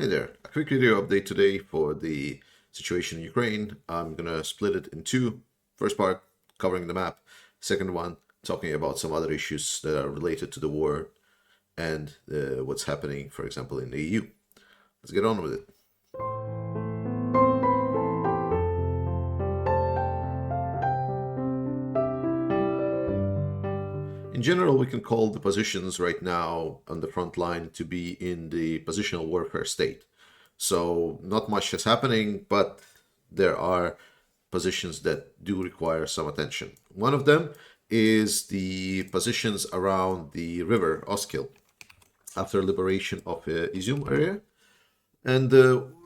Hey there, a quick video update today for the situation in Ukraine. I'm gonna split it in two. First part covering the map, second one talking about some other issues that are related to the war and what's happening, for example, in the EU. Let's get on with it. In general, we can call the positions right now on the front line to be in the positional warfare state. So not much is happening, but there are positions that do require some attention. One of them is the positions around the river Oskil after liberation of Izium area. And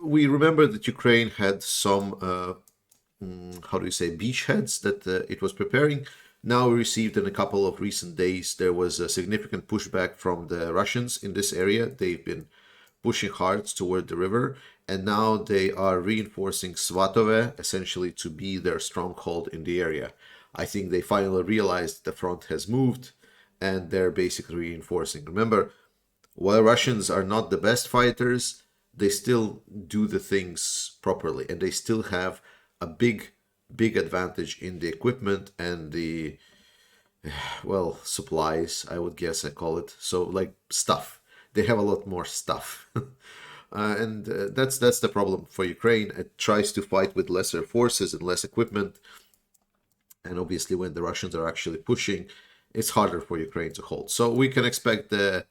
we remember that Ukraine had some, how do you say, beachheads that it was preparing. Now we received in a couple of recent days, there was a significant pushback from the Russians in this area. They've been pushing hard toward the river, and now they are reinforcing Svatove essentially to be their stronghold in the area. I think they finally realized the front has moved and they're basically reinforcing. Remember, while Russians are not the best fighters, they still do the things properly and they still have a big advantage in the equipment and the, well, supplies, I would guess I call it. So like stuff. They have a lot more stuff. And that's the problem for Ukraine. It tries to fight with lesser forces and less equipment. And obviously when the Russians are actually pushing, it's harder for Ukraine to hold. So we can expect the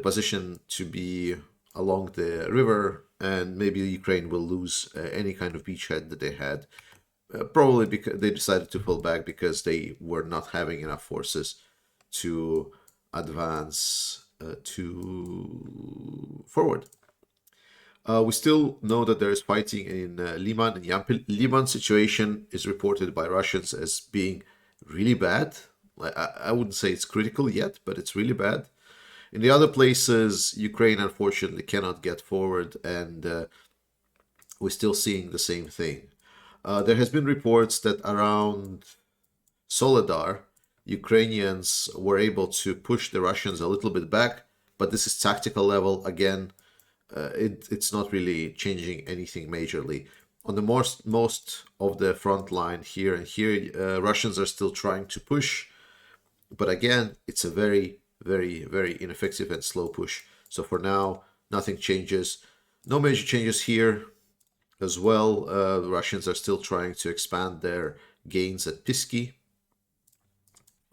position to be along the river, and maybe Ukraine will lose any kind of beachhead that they had. Probably because they decided to pull back because they were not having enough forces to advance to forward. We still know that there is fighting in Liman and Yampil. Liman situation is reported by Russians as being really bad. I wouldn't say it's critical yet, but it's really bad. In the other places, Ukraine unfortunately cannot get forward, and we're still seeing the same thing. There has been reports that around Soledar, Ukrainians were able to push the Russians a little bit back, but this is tactical level. Again, it's not really changing anything majorly. On the most of the front line here and here, Russians are still trying to push, but again, it's a very ineffective and slow push. So for now, nothing changes. No major changes here as well. The Russians are still trying to expand their gains at Pisky,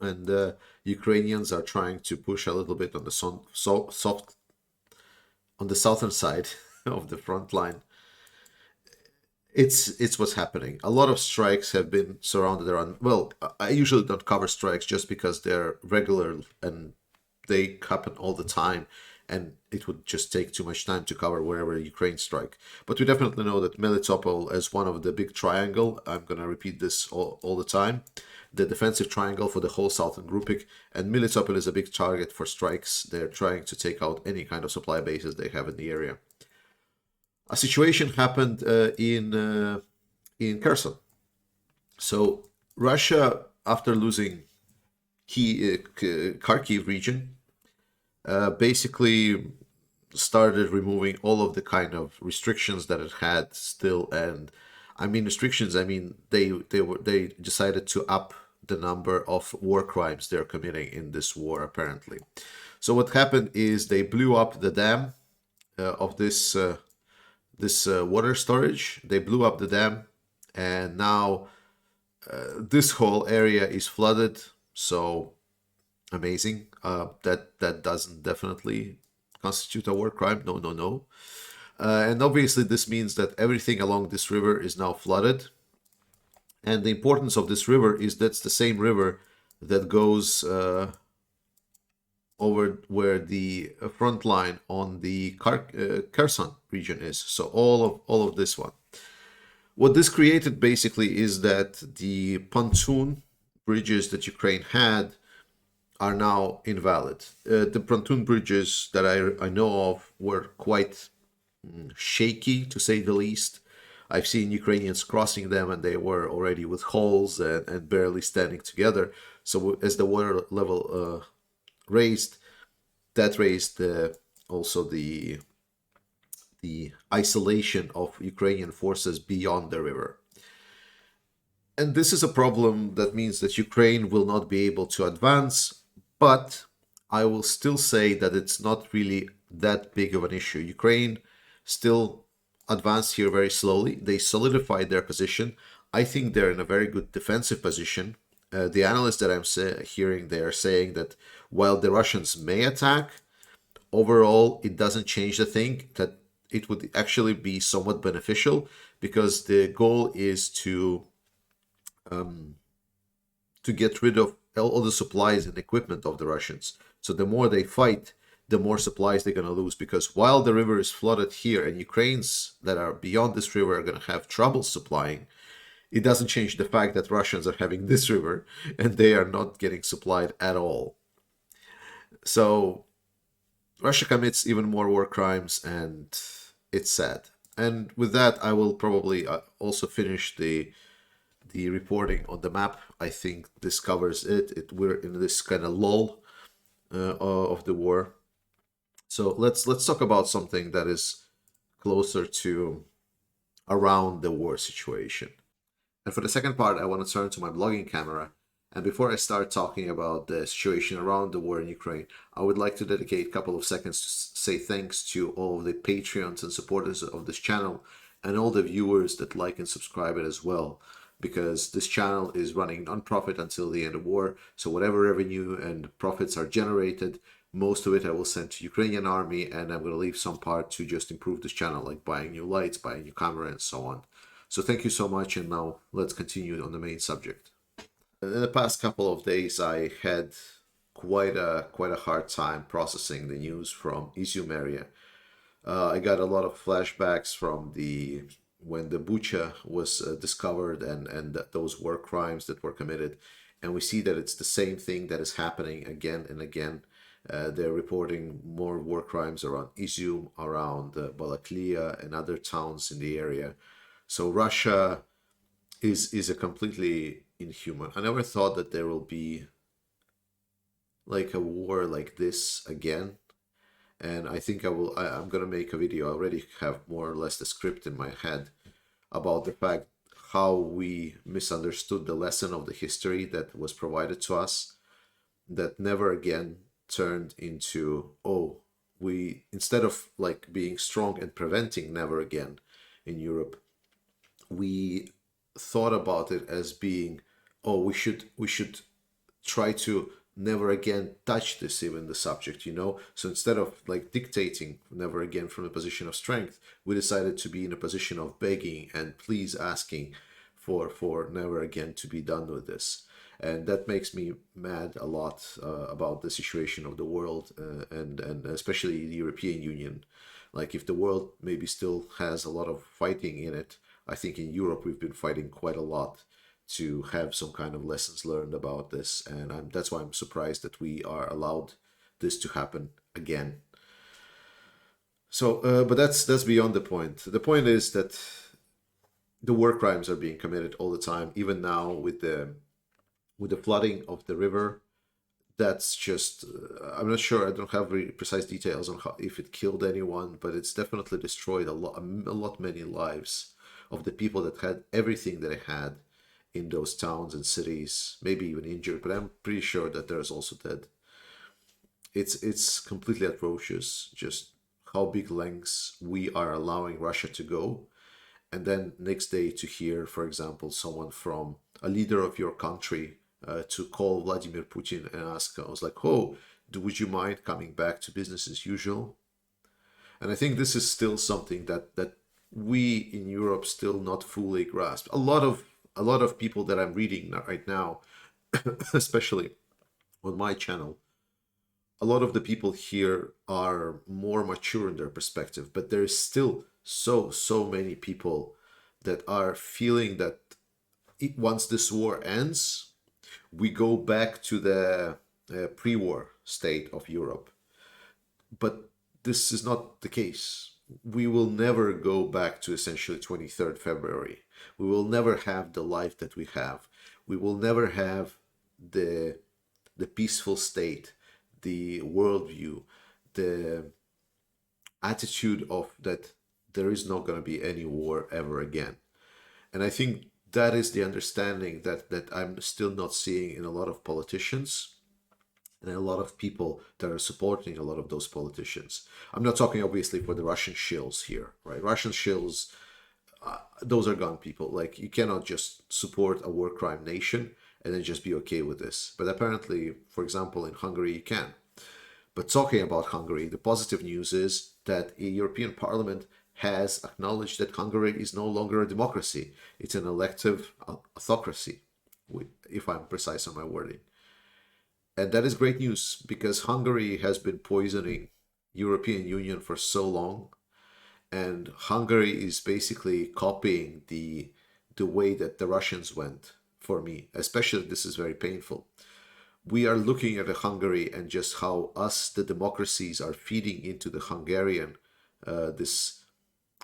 and Ukrainians are trying to push a little bit on the soft on the southern side of the front line. It's what's happening. A lot of strikes have been surrounded around. Well, I usually don't cover strikes just because they're regular and they happen all the time, and it would just take too much time to cover wherever Ukraine strike. But we definitely know that Melitopol is one of the big triangle. I'm going to repeat this all the time. The defensive triangle for the whole southern grouping, and Melitopol is a big target for strikes. They're trying to take out any kind of supply bases they have in the area. A situation happened in Kherson. So Russia, after losing Kharkiv region, basically started removing all of the kind of restrictions that it had still. And I mean restrictions, I mean they decided to up the number of war crimes they're committing in this war, apparently. So what happened is they blew up the dam of this water storage. They blew up the dam, and now this whole area is flooded. So amazing. That doesn't definitely constitute a war crime. No. And obviously this means that everything along this river is now flooded. And the importance of this river is that's the same river that goes over where the front line on the Kherson region is. So all of this one. What this created basically is that the pontoon bridges that Ukraine had are now invalid. The pontoon bridges that I know of were quite shaky, to say the least. I've seen Ukrainians crossing them and they were already with holes and barely standing together. So as the water level raised, that raised also the the isolation of Ukrainian forces beyond the river. And this is a problem that means that Ukraine will not be able to advance, but I will still say that it's not really that big of an issue. Ukraine still advanced here very slowly. They solidified their position. I think they're in a very good defensive position. The analysts that hearing, they are saying that while the Russians may attack, overall it doesn't change the thing, that it would actually be somewhat beneficial because the goal is to get rid of all the supplies and equipment of the Russians. So the more they fight, the more supplies they're going to lose, because while the river is flooded here and Ukrainians that are beyond this river are going to have trouble supplying, it doesn't change the fact that Russians are having this river and they are not getting supplied at all. So Russia commits even more war crimes, and it's sad. And with that, I will probably also finish the reporting on the map. I think this covers it. We're in this kind of lull of the war. So let's talk about something that is closer to around the war situation. And for the second part, I want to turn to my blogging camera. And before I start talking about the situation around the war in Ukraine, I would like to dedicate a couple of seconds to say thanks to all of the Patreons and supporters of this channel and all the viewers that like and subscribe it as well. Because this channel is running non-profit until the end of war. So whatever revenue and profits are generated, most of it I will send to Ukrainian army, and I'm going to leave some part to just improve this channel, like buying new lights, buying new camera, and so on. So thank you so much, and now let's continue on the main subject. In the past couple of days, I had quite a hard time processing the news from Izium area. I got a lot of flashbacks from the when the Bucha was discovered, and those war crimes that were committed, and we see that it's the same thing that is happening again and again. They're reporting more war crimes around Izium, around Balaklia, and other towns in the area. So Russia is a completely inhuman. I never thought that there will be like a war like this again, and I think I'm gonna make a video. I already have more or less the script in my head about the fact how we misunderstood the lesson of the history that was provided to us, that never again turned into, oh, we, instead of like being strong and preventing never again in Europe, we thought about it as being, oh, we should try to never again touch this, even the subject, you know. So instead of like dictating never again from a position of strength, we decided to be in a position of begging and please asking for never again to be done with this. And that makes me mad a lot about the situation of the world, and especially the European Union. Like, if the world maybe still has a lot of fighting in it, I think in Europe we've been fighting quite a lot to have some kind of lessons learned about this, and that's why I'm surprised that we are allowed this to happen again. So, but that's beyond the point. The point is that the war crimes are being committed all the time, even now with the flooding of the river. That's just I'm not sure. I don't have very precise details on how, if it killed anyone, but it's definitely destroyed a lot many lives of the people that had everything that they had in those towns and cities, maybe even injured, but I'm pretty sure that there's also dead. It's completely atrocious just how big lengths we are allowing Russia to go. And then next day to hear, for example, someone from a leader of your country to call Vladimir Putin and ask, I was like, oh, would you mind coming back to business as usual? And I think this is still something that we in Europe still not fully grasp. A lot of people that I'm reading right now, especially on my channel, a lot of the people here are more mature in their perspective, but there is still so many people that are feeling that once this war ends, we go back to the pre-war state of Europe. But this is not the case. We will never go back to essentially 23rd February. We will never have the life that we have. We will never have the peaceful state, the worldview, the attitude of that there is not going to be any war ever again. And I think that is the understanding that I'm still not seeing in a lot of politicians and a lot of people that are supporting a lot of those politicians. I'm not talking obviously for the Russian shills here, right? Russian shills, those are gone people. Like, you cannot just support a war crime nation and then just be okay with this. But apparently, for example, in Hungary, you can. But talking about Hungary, the positive news is that the European Parliament has acknowledged that Hungary is no longer a democracy. It's an elective autocracy, if I'm precise on my wording. And that is great news, because Hungary has been poisoning European Union for so long, and Hungary is basically copying the way that the Russians went. For me, especially, this is very painful. We are looking at Hungary and just how us, the democracies, are feeding into the Hungarian this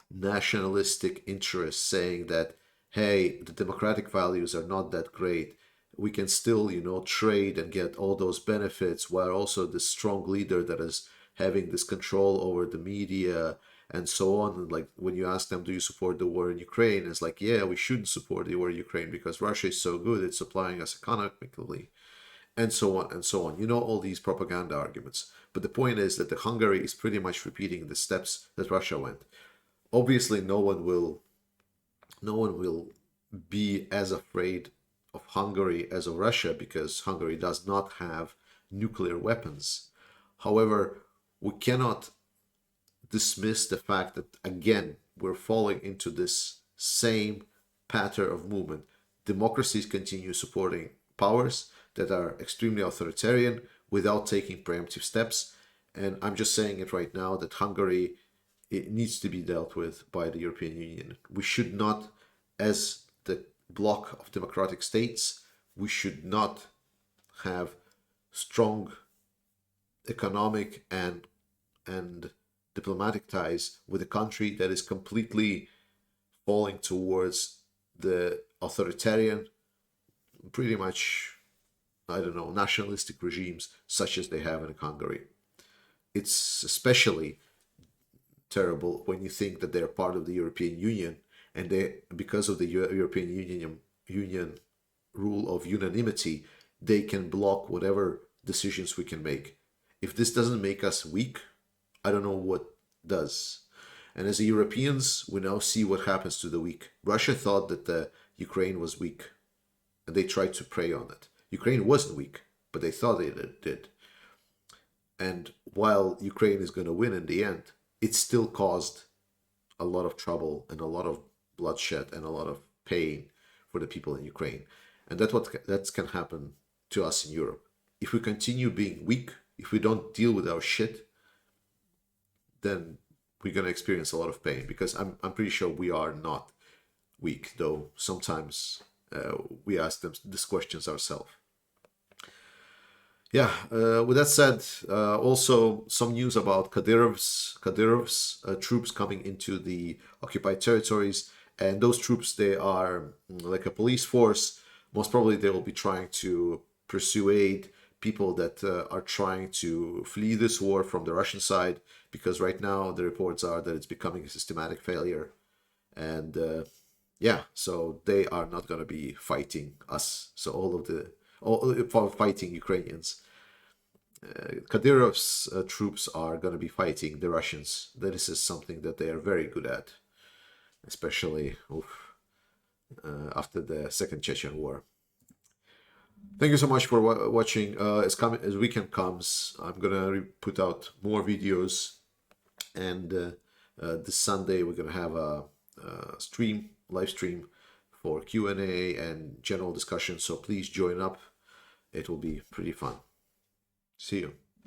nationalistic interest, saying that, hey, the democratic values are not that great. We can still, trade and get all those benefits, while also the strong leader that is having this control over the media and so on. And like, when you ask them, do you support the war in Ukraine? It's like, yeah, we shouldn't support the war in Ukraine because Russia is so good, it's supplying us economically, and so on and so on. All these propaganda arguments. But the point is that the Hungary is pretty much repeating the steps that Russia went. Obviously, no one will be as afraid of Hungary as of Russia, because Hungary does not have nuclear weapons. However, we cannot dismiss the fact that, again, we're falling into this same pattern of movement. Democracies continue supporting powers that are extremely authoritarian without taking preemptive steps. And I'm just saying it right now that Hungary, it needs to be dealt with by the European Union. We should not, as the bloc of democratic states, we should not have strong economic and diplomatic ties with a country that is completely falling towards the authoritarian, pretty much, I don't know, nationalistic regimes such as they have in Hungary. It's especially terrible when you think that they're part of the European Union, and they, because of the European Union rule of unanimity, they can block whatever decisions we can make. If this doesn't make us weak, I don't know what does. And as Europeans, we now see what happens to the weak. Russia thought that the Ukraine was weak, and they tried to prey on it. Ukraine wasn't weak, but they thought it did. And while Ukraine is going to win in the end, it still caused a lot of trouble and a lot of bloodshed and a lot of pain for the people in Ukraine. And that can happen to us in Europe. If we continue being weak, if we don't deal with our shit, then we're going to experience a lot of pain, because I'm pretty sure we are not weak, though sometimes we ask them these questions ourselves. Yeah, with that said, also some news about Kadyrov's troops coming into the occupied territories. And those troops, they are like a police force. Most probably they will be trying to persuade people that are trying to flee this war from the Russian side, because right now the reports are that it's becoming a systematic failure. And yeah, so they are not going to be fighting us. So all fighting Ukrainians. Kadyrov's troops are going to be fighting the Russians. This is something that they are very good at, especially after the Second Chechen War. Thank you so much for watching. As weekend comes, I'm gonna put out more videos, and this Sunday we're gonna have a live stream for Q&A and general discussion. So please join up. It will be pretty fun. See you.